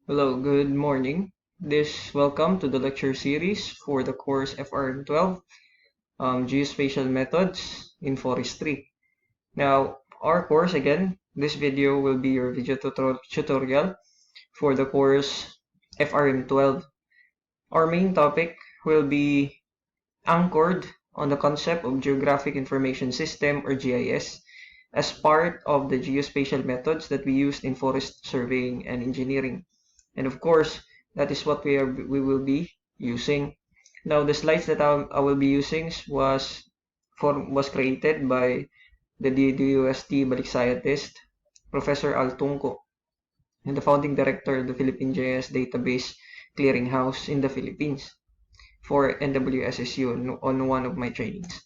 Hello, good morning. Welcome to the lecture series for the course FRM 12, Geospatial Methods in Forestry. Now, our course again, this video will be your video tutorial for the course FRM 12. Our main topic will be anchored on the concept of Geographic Information System or GIS as part of the geospatial methods that we used in forest surveying and engineering. And of course, that is what we will be using. Now, the slides that I will be using was created by the DUST Balik scientist, Professor Al Tungco, and the founding director of the Philippine GIS Database Clearinghouse in the Philippines for NWSSU on one of my trainings.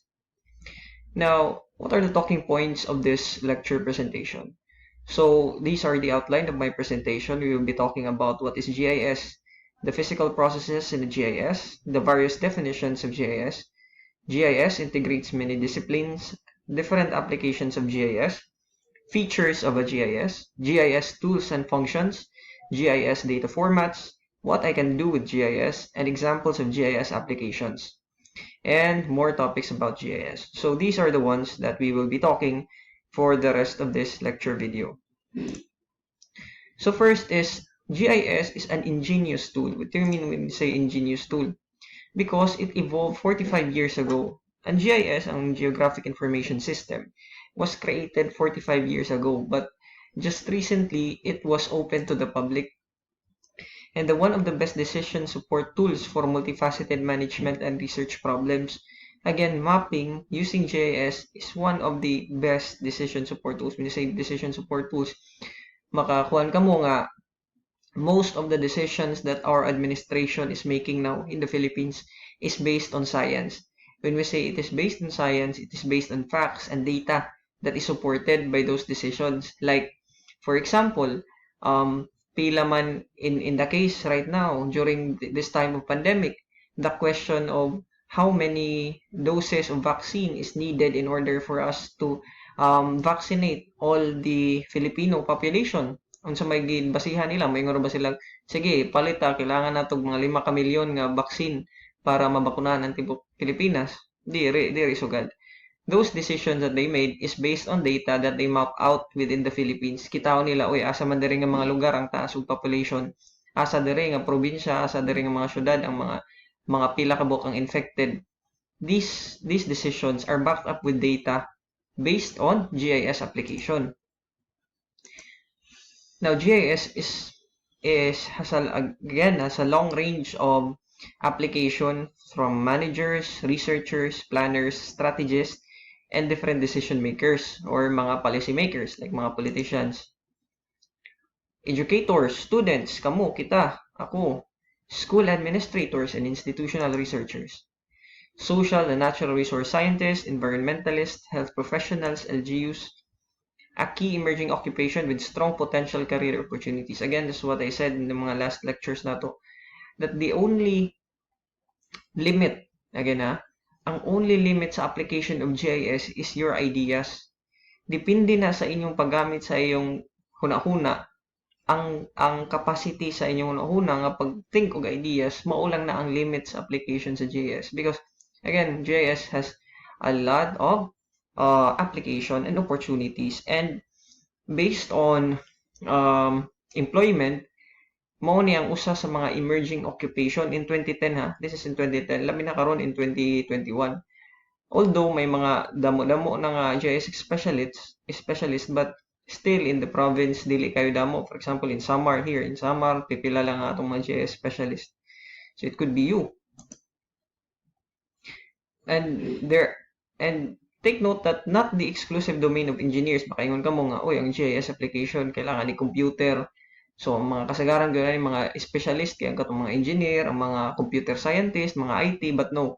Now, what are the talking points of this lecture presentation? So these are the outline of my presentation. We will be talking about what is GIS, the physical processes in the GIS, the various definitions of GIS. GIS integrates many disciplines, different applications of GIS, features of a GIS, GIS tools and functions, GIS data formats, what I can do with GIS, and examples of GIS applications, and more topics about GIS. So these are the ones that we will be talking for the rest of this lecture video. So first is GIS is an ingenious tool. What do you mean when you say ingenious tool? Because it evolved 45 years ago. And GIS, ang Geographic Information System, was created 45 years ago, but just recently it was open to the public. And one of the best decision support tools for multifaceted management and research problems. Again, mapping using GIS is one of the best decision support tools. When you say decision support tools, makakuha ka mo nga most of the decisions that our administration is making now in the Philippines is based on science. When we say it is based on science, it is based on facts and data that is supported by those decisions. Like, for example, pila man in the case right now during this time of pandemic, the question of how many doses of vaccine is needed in order for us to vaccinate all the Filipino population. Unsa may basihan nila, may ba silang, sige, palita, kailangan natog mga 5 ka milyon nga vaccine para mabakunahan ang Pilipinas. Diri sugad. Those decisions that they made is based on data that they map out within the Philippines. Kitaw nila, oy, asa man diri nga mga lugar ang taas og population, asa diri nga probinsya, asa diri nga mga syudad ang mga pila ka buok ang infected. These decisions are backed up with data based on GIS application. Now, GIS has a long range of application from managers, researchers, planners, strategists, and different decision makers or mga policy makers like mga politicians. Educators, students, kamo, kita, ako, school administrators, and institutional researchers. Social and natural resource scientists, environmentalists, health professionals, LGUs, a key emerging occupation with strong potential career opportunities. Again, this is what I said in the mga last lectures na to, that the only limit, ang only limit sa application of GIS is your ideas. Depende na sa inyong paggamit sa iyong hunahuna, ang capacity sa inyong hunahuna nga pag-think og ideas, maulang na ang limits sa application sa GIS. Because, again, GIS has a lot of application and opportunities, and based on employment, mao ni ang usa sa mga emerging occupation in 2010 ha. This is in 2010, labi na karon in 2021. Although may mga damo-damo na nga GIS specialists, but still in the province dili kayo damo. For example, in Samar, pipila lang atong mga GIS specialist. So it could be you. And take note that not the exclusive domain of engineers. Makaingon ka mo nga, oy, ang GIS application kailangan ni computer. So, ang mga kasagaran gano'n, mga specialist, kaya katong mga engineer, ang mga computer scientist, mga IT, but no.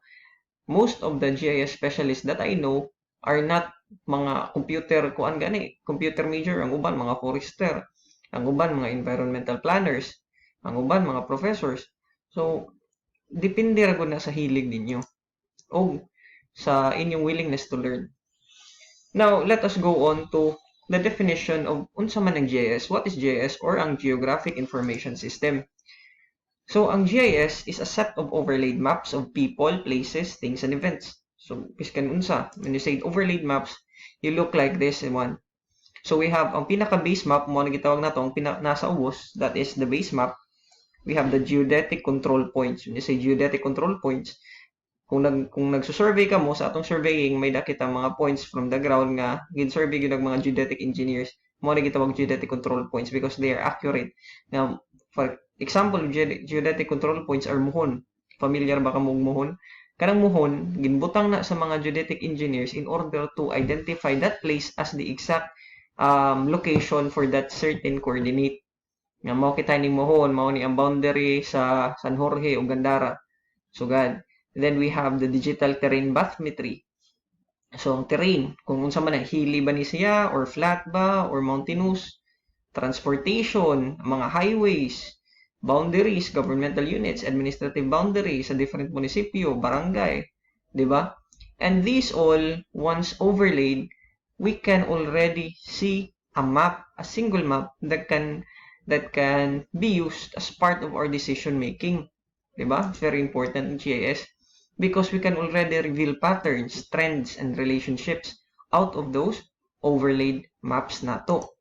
Most of the GIS specialists that I know are not mga computer major, ang uban, mga forester, ang uban, mga environmental planners, ang uban, mga professors. So, depende ra gud na sa hilig ninyo o sa inyong willingness to learn. Now, let us go on to the definition of unsa man ang GIS. What is GIS, or ang Geographic Information System? So, ang GIS is a set of overlaid maps of people, places, things, and events. So, piskan unsa. When you say overlaid maps, you look like this in one. So, we have ang pinaka-base map, mo na gitawag na to, ang nasa ubos, that is the base map. We have the geodetic control points. When you say geodetic control points, kung nagsusurvey ka mo sa atong surveying, may nakita mga points from the ground nga gin-survey gyud ng mga geodetic engineers, mo na gitawag geodetic control points because they are accurate. Now, for example, geodetic control points are muhon. Familiar ba ka mo muhon? Kanang muhon, ginbutang na sa mga geodetic engineers in order to identify that place as the exact location for that certain coordinate. Nga mao kita ni muhon, mao ni ang boundary sa San Jorge ug Gandara. Sugad. Then we have the digital terrain bathymetry. So ang terrain, kung unsa man hilly ba ni siya or flat ba or mountainous, transportation, mga highways, boundaries, governmental units, administrative boundaries sa different munisipyo, barangay, di ba? And these all, once overlaid, we can already see a map, a single map that can be used as part of our decision making. Di ba? Very important in GIS because we can already reveal patterns, trends, and relationships out of those overlaid maps nato.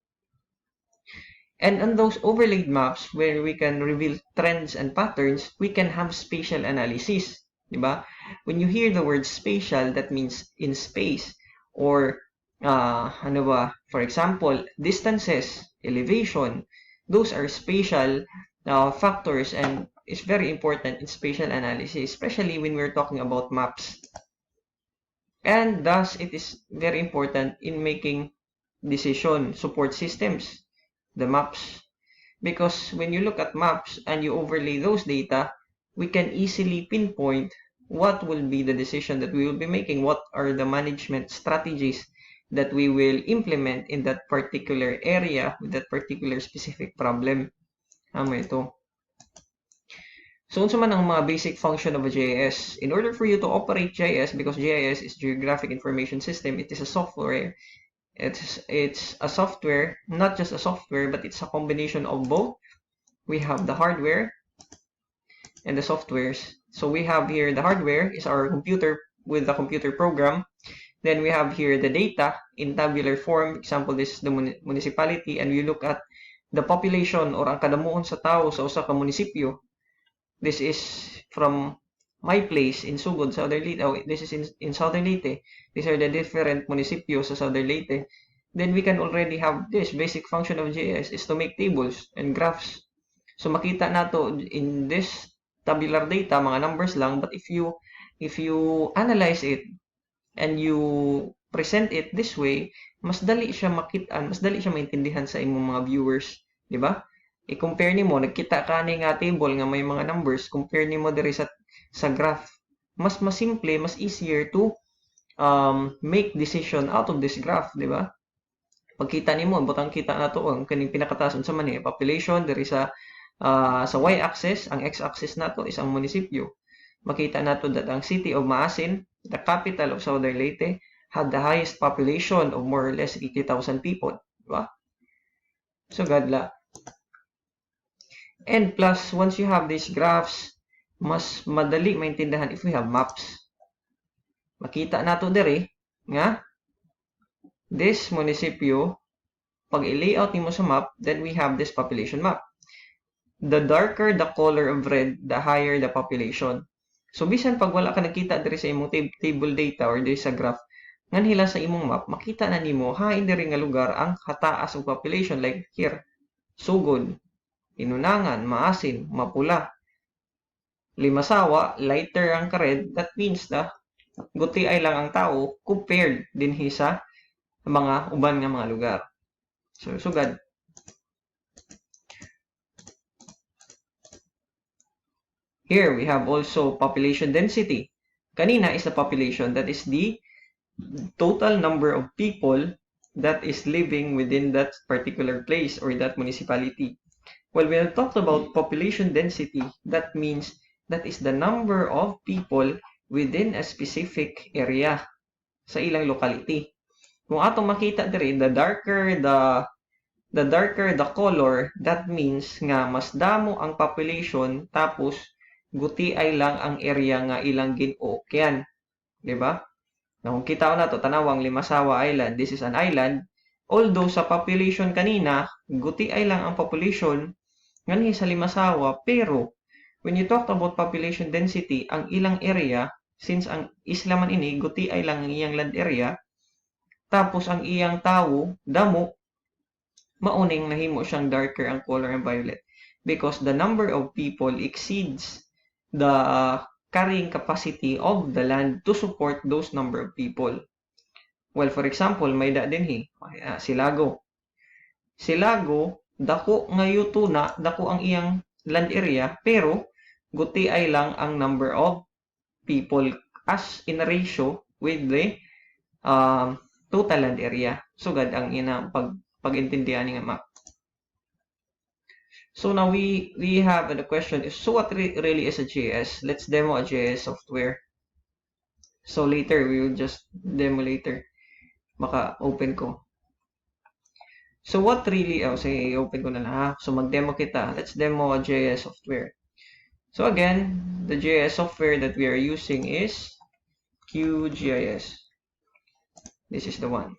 And on those overlaid maps, where we can reveal trends and patterns, we can have spatial analysis. Diba? When you hear the word spatial, that means in space. Or, for example, distances, elevation, those are spatial factors and is very important in spatial analysis, especially when we're talking about maps. And thus, it is very important in making decision support systems, the maps. Because when you look at maps and you overlay those data, we can easily pinpoint what will be the decision that we will be making, what are the management strategies that we will implement in that particular area with that particular specific problem. Ito. So, unsa man ang mga basic function of a GIS? In order for you to operate GIS, because GIS is Geographic Information System, it is a software. It's a software, not just a software, but it's a combination of both. We have the hardware and the softwares. So, we have here the hardware is our computer with the computer program. Then, we have here the data in tabular form. Example, this is the municipality, and we look at the population or ang kadamuon sa tao sa usa ka munisipyo. This is from my place in Sugod, Southern Leyte. Oh, this is in Southern Leyte. These are the different municipios sa Southern Leyte. Then we can already have this basic function of GIS is to make tables and graphs. So makita nato in this tabular data, mga numbers lang, but if you analyze it and you present it this way, mas dali siya makitaan, mas dali siya maintindihan sa imong mga viewers, di ba? I-compare nimo, nagkita ka ni nga table nga may mga numbers, compare nimo diri sa graph. Mas simple, mas easier to make decision out of this graph, di ba? Pagkita nimo, butang kita na to ang kaning pinakataas unsa man ni population diri sa y-axis, ang x-axis nato is ang munisipyo. Makita nato that ang city of Maasin, the capital of Southern Leyte, had the highest population of more or less 80,000 people, di ba? So gadla. And plus, once you have these graphs, mas madali maintindihan if we have maps. Makita nato diri nga this munisipyo, pag i-layout nimo sa map, then we have this population map. The darker the color of red, the higher the population. So bisan pag wala ka nakita diri sa imong table data or diri sa graph, nganhila sa imong map, makita na nimo hain diri nga lugar ang kataas og population, like here, Sugod, Inunangan, Maasin, Mapula. Limasawa, lighter ang ka-red. That means na guti ay lang ang tao compared din sa mga uban nga mga lugar. So, sugad. Here, we have also population density. Kanina is the population. That is the total number of people that is living within that particular place or that municipality. Well, when we talked about population density, that means that is the number of people within a specific area sa ilang locality. kung atong makita diri, the darker the color, that means nga mas damo ang population tapos guti ay lang ang area nga ilang gin-ookyan, di ba? Now, kung kita na to tanawang Limasawa Island, this is an island. Although sa population kanina, guti ay lang ang population ngani sa Limasawa, pero when you talk about population density, ang ilang area, since ang isla man ini, guti ay lang ang iyang land area, tapos ang iyang tawo, damo, mauning nahimo siyang darker ang color and violet because the number of people exceeds the carrying capacity of the land to support those number of people. Well, for example, may da din Silago. Silago, dako nga yutuna, dako ang iyang land area, pero guti ay lang ang number of people as in a ratio with the total land area. Sugad ang ina pag-intindihan nga map. So now we have the question is, so what really is a GIS? Let's demo a GIS software. So later we will just demo later. Maka open ko. So what really, sige, open ko na lang ha. So mag-demo kita. Let's demo a GIS software. So again, the GIS software that we are using is QGIS. This is the one.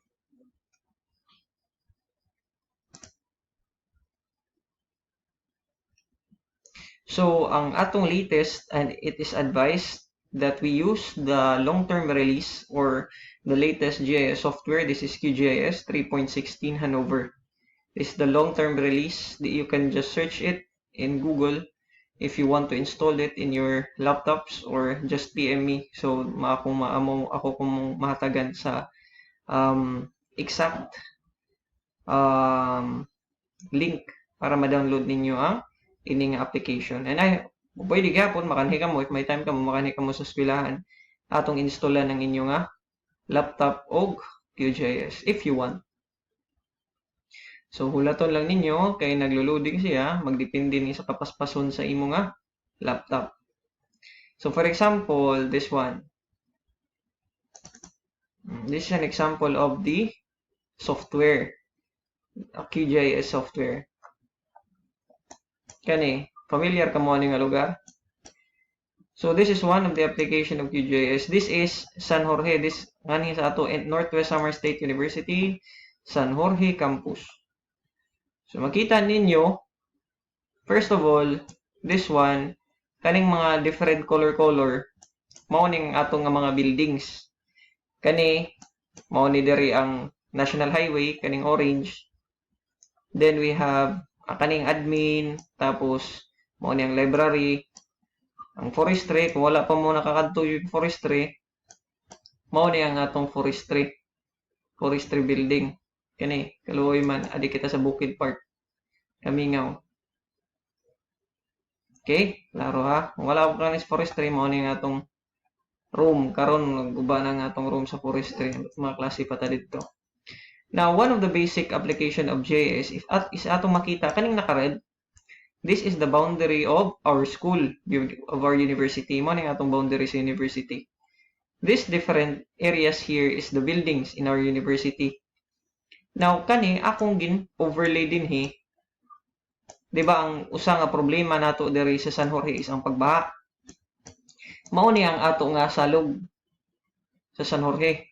So ang atong latest, and it is advised that we use the long-term release or the latest GIS software. This is QGIS 3.16 Hanover. This is the long-term release. You can just search it in Google if you want to install it in your laptops or just PM me. So ako kung mahatagan sa exact link para ma-download ninyo ang ining application. And pwede gyapon makanhi ka mo if may time ka mo makanhi ka mo sa eskwelahan atong installan ng inyo nga laptop og QGIS if you want. So hulaton lang ninyo kay naglo-loading siya, magdepende ni sa kapaspason sa imo nga laptop. So for example, this one. This is an example of the software, a QGIS software. Kani, familiar ka mo nga lugar? So this is one of the application of QGIS. This is San Jorge. This ngani sa ato Northwest Summer State University, San Jorge campus. So makita ninyo, first of all, this one, kaning mga different color mao ning atong nga mga buildings. Kani mao ni diri ang National Highway, kaning orange. Then we have kaning admin, tapos mao ni ang library, ang forestry. Kung wala pa mo nakakadto yung forestry, mao ni ang atong forestry building. Kani kaluoy man adi kita sa Bukid Park, Kamingaw. Okay, klaro ha. Kung wala pa kanis forestry, mao ni ang atong room. Karon naguba na nga atong room sa forestry. Mga klase pa ta dito. Now, one of the basic application of GIS is atong makita kaning naka-red. This is the boundary of our school, of our university. Mo ning atong boundary sa university. These different areas here is the buildings in our university. Now, kani akong gin-overlay dinhi. 'Di ba ang usa nga problema nato diri sa San Jorge is ang pagbaha. Mao ni ang ato nga salog sa San Jorge.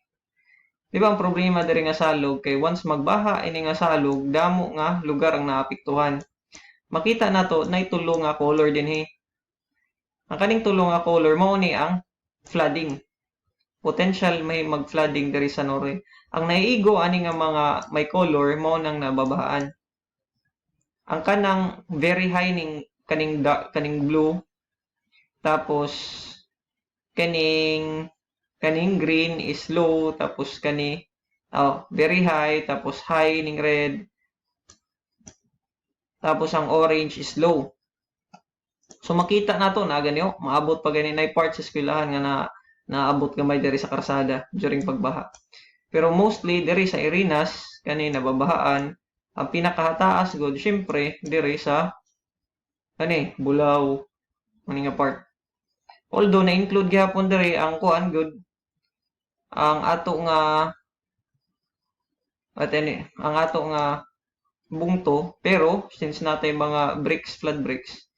Di ba ang problema diri nga salog kay once magbaha ini nga salog, damo nga lugar ang naapektuhan. Makita nato nay tulo nga color dinhi. Ang kaning tulo nga color mao ni ang flooding. Potential may mag-flooding diri sa Norway. Ang naiigo ani nga mga may color mao nang nababahaan. Ang kanang very high ning kaning blue, tapos kaning green is low, tapos very high, tapos high ning red, tapos ang orange is low. So makita nato na ganyo, maabot pa gani na part sa eskwelahan nga naabot gamay diri sa karsada during pagbaha. Pero mostly diri sa arenas kani nababahaan. Ang pinakahataas gud syempre diri sa Bulaw ani nga part. Although na-include gyapon diri ang kuan gud ang ato nga At ang ato nga bungto, pero since natay mga bricks, flood bricks,